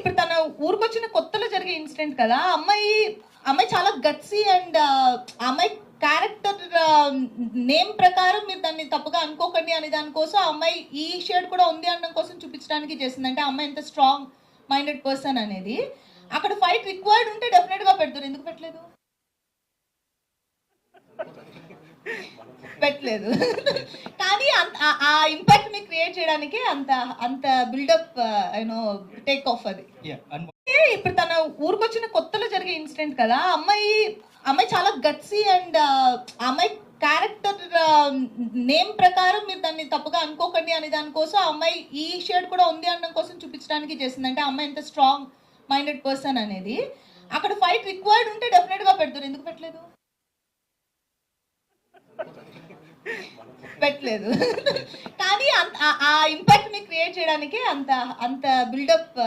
ఇప్పుడు తన ఊరికొచ్చిన కొత్తలో జరిగే ఇన్సిడెంట్ కదా, అమ్మాయి చాలా గట్సీ అండ్ అమ్మాయి క్యారెక్టర్ నేమ్ ప్రకారం మీరు దాన్ని తప్పుగా అనుకోకండి అనే దానికోసం ఆ అమ్మాయి ఈ షేడ్ కూడా ఉంది అనడం కోసం చూపించడానికి చేసింది. అంటే అమ్మాయి ఎంత స్ట్రాంగ్ మైండెడ్ పర్సన్ అనేది. అక్కడ ఫైట్ రిక్వైర్డ్ ఉంటే డెఫినెట్ గా పెడతారు. ఎందుకు పెట్టలేదు? పెట్టలేదు. కానీ ఆ ఇంపాక్ట్ ని క్రియేట్ చేయడానికి అంత అంత బిల్డప్ యూనో టేక్ ఆఫ్ అది. ఇప్పుడు తన ఊరికొచ్చిన కొత్తలో జరిగే ఇన్సిడెంట్ కదా, అమ్మాయి చాలా గట్సీ అండ్ అమ్మాయి క్యారెక్టర్ నేమ్ ప్రకారం మీరు దాన్ని తప్పుగా అనుకోకండి అనే దానికోసం ఆ అమ్మాయి ఈ షేడ్ కూడా ఉంది అనడం కోసం చూపించడానికి చేసింది. అంటే అమ్మాయి ఎంత స్ట్రాంగ్ మైండెడ్ పర్సన్ అనేది. అక్కడ ఫైట్ రిక్వైర్డ్ ఉంటే డెఫినెట్ గా పెడతారు. ఎందుకు పెట్టలేదు? పెట్టలేదు. కానీ ఆ ఇంపాక్ట్ ని క్రియేట్ చేయడానికి అంత అంత బిల్డప్